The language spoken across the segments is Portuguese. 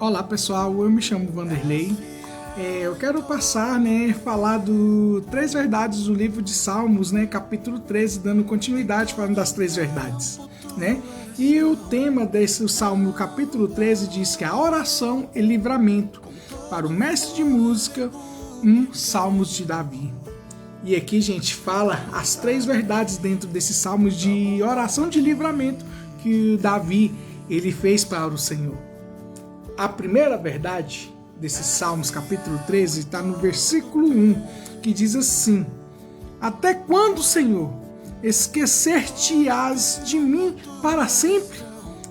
Olá pessoal, eu me chamo Vanderlei. Eu quero passar, falar do Três Verdades do livro de Salmos, capítulo 13, dando continuidade falando das três verdades, E o tema desse Salmo, capítulo 13, diz que a oração e livramento para o mestre de música, Salmos de Davi. E aqui, gente, fala as três verdades dentro desses salmos de oração de livramento que Davi ele fez para o Senhor. A primeira verdade desses Salmos, capítulo 13, está no versículo 1, que diz assim: Até quando, Senhor, esquecer-te-ás de mim para sempre?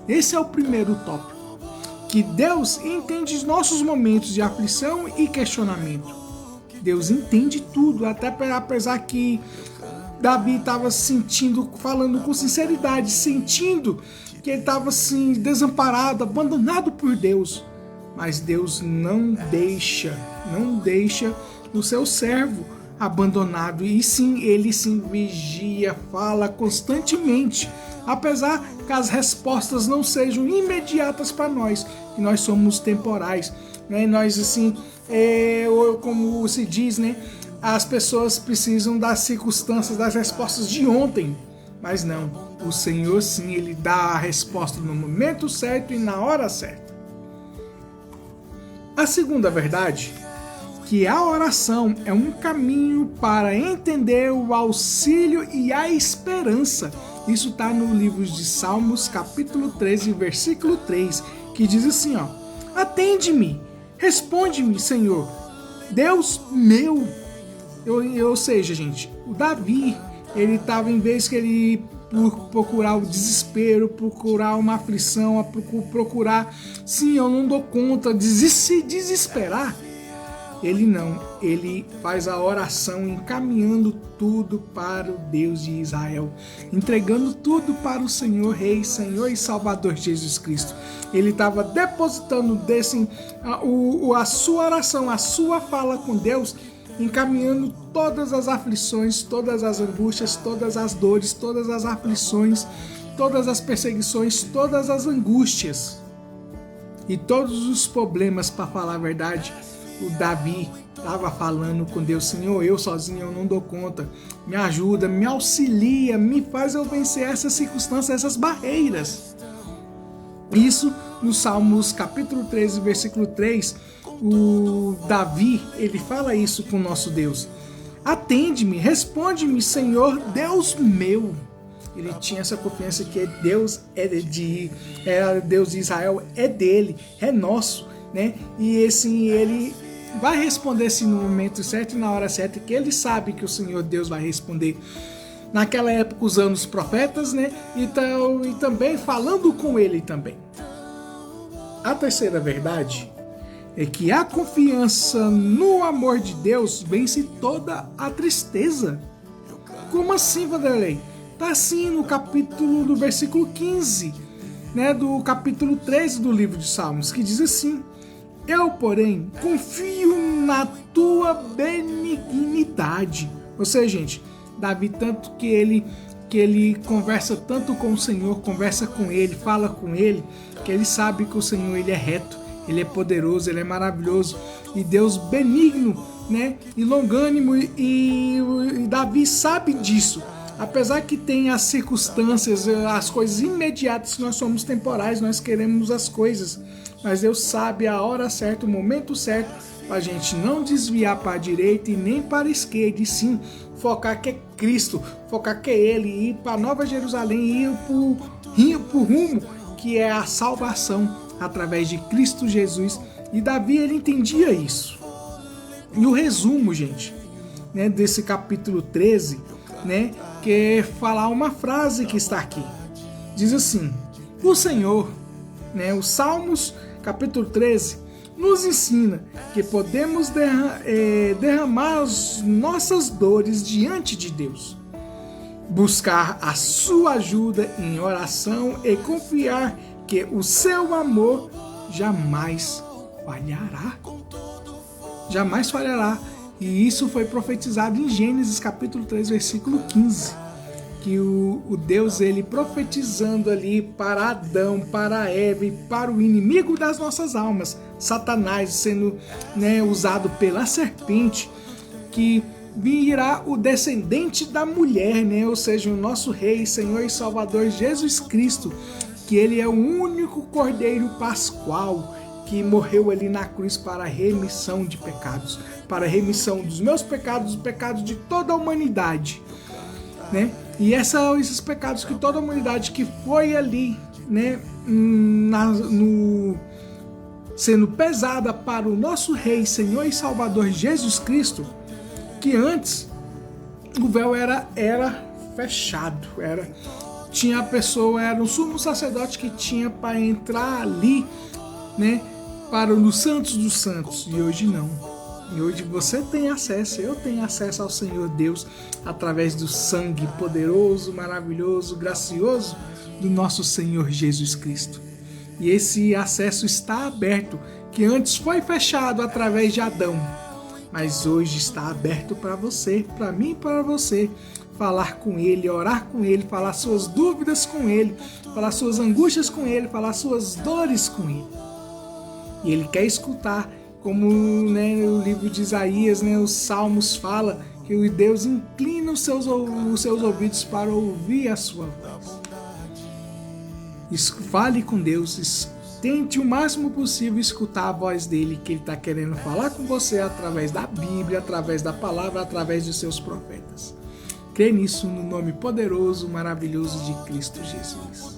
Esse é o primeiro tópico. Que Deus entende os nossos momentos de aflição e questionamento. Deus entende tudo, até apesar que Davi estava sentindo, falando com sinceridade, sentindo que ele estava assim, desamparado, abandonado por Deus. Mas Deus não deixa o seu servo abandonado. E sim, ele sim vigia, fala constantemente. Apesar que as respostas não sejam imediatas para nós, que nós somos temporais. Nós assim, como se diz, as pessoas precisam das circunstâncias, das respostas de ontem. Mas não, o Senhor sim, Ele dá a resposta no momento certo e na hora certa. A segunda verdade, que a oração é um caminho para entender o auxílio e a esperança. Isso está no livro de Salmos, capítulo 13, versículo 3, que diz assim, Atende-me, responde-me, Senhor, Deus meu. Ou seja, gente, o Davi, ele estava, em vez que ele procurar o desespero, procurar uma aflição, procurar, sim, eu não dou conta, se desesperar, ele faz a oração encaminhando tudo para o Deus de Israel, entregando tudo para o Senhor, Rei, Senhor e Salvador Jesus Cristo. Ele estava depositando a sua oração, a sua fala com Deus, encaminhando todas as aflições, todas as angústias, todas as dores, todas as aflições, todas as perseguições, todas as angústias e todos os problemas, para falar a verdade. O Davi estava falando com Deus: Senhor, eu sozinho eu não dou conta, me ajuda, me auxilia, me faz eu vencer essas circunstâncias, essas barreiras. Isso no Salmos capítulo 13, versículo 3, o Davi, ele fala isso com o nosso Deus. Atende-me, responde-me, Senhor, Deus meu. Ele tinha essa confiança que Deus Deus de Israel é dele, é nosso, E assim, ele vai responder assim, no momento certo e na hora certa, que ele sabe que o Senhor Deus vai responder. Naquela época usando os profetas, Então, e também falando com ele também. A terceira verdade é que a confiança no amor de Deus vence toda a tristeza. Como assim, Vanderlei? Está assim no versículo 15, do capítulo 13 do livro de Salmos, que diz assim: Eu, porém, confio na tua benignidade. Ou seja, gente, Davi, tanto que ele conversa tanto com o Senhor, conversa com ele, fala com ele, que ele sabe que o Senhor ele é reto, ele é poderoso, ele é maravilhoso, e Deus benigno, e longânimo, e Davi sabe disso. Apesar que tem as circunstâncias, as coisas imediatas, nós somos temporais, nós queremos as coisas, mas Deus sabe a hora certa, o momento certo, para a gente não desviar para a direita e nem para a esquerda, e sim focar que é Cristo, focar que é Ele, e ir para Nova Jerusalém, e ir para o rumo que é a salvação através de Cristo Jesus. E Davi, ele entendia isso. E o resumo, gente, desse capítulo 13, que é falar uma frase que está aqui. Diz assim: o Senhor, os Salmos, capítulo 13, nos ensina que podemos derramar as nossas dores diante de Deus, buscar a sua ajuda em oração e confiar que o seu amor jamais falhará. Jamais falhará. E isso foi profetizado em Gênesis capítulo 3, versículo 15. que o Deus, ele profetizando ali para Adão, para Eva e para o inimigo das nossas almas, Satanás, sendo, né, usado pela serpente, que virá o descendente da mulher, né, ou seja, o nosso Rei, Senhor e Salvador Jesus Cristo, que ele é o único Cordeiro Pascual que morreu ali na cruz para a remissão de pecados, para a remissão dos meus pecados, dos pecados de toda a humanidade, né? E esses pecados que toda a humanidade que foi ali, né, sendo pesada para o nosso Rei, Senhor e Salvador Jesus Cristo, que antes o véu era fechado, tinha a pessoa, era um sumo sacerdote que tinha para entrar ali, né, para os santos dos santos, e hoje não. E hoje você tem acesso, eu tenho acesso ao Senhor Deus através do sangue poderoso, maravilhoso, gracioso do nosso Senhor Jesus Cristo. E esse acesso está aberto, que antes foi fechado através de Adão, mas hoje está aberto para você, para mim e para você, falar com Ele, orar com Ele, falar suas dúvidas com Ele, falar suas angústias com Ele, falar suas dores com Ele. E Ele quer escutar, como, né, o livro de Isaías, né, os Salmos fala que o Deus inclina os seus ouvidos para ouvir a sua voz. Fale com Deus, tente o máximo possível escutar a voz dele, que ele está querendo falar com você através da Bíblia, através da palavra, através de seus profetas. Crê nisso no nome poderoso, maravilhoso de Cristo Jesus.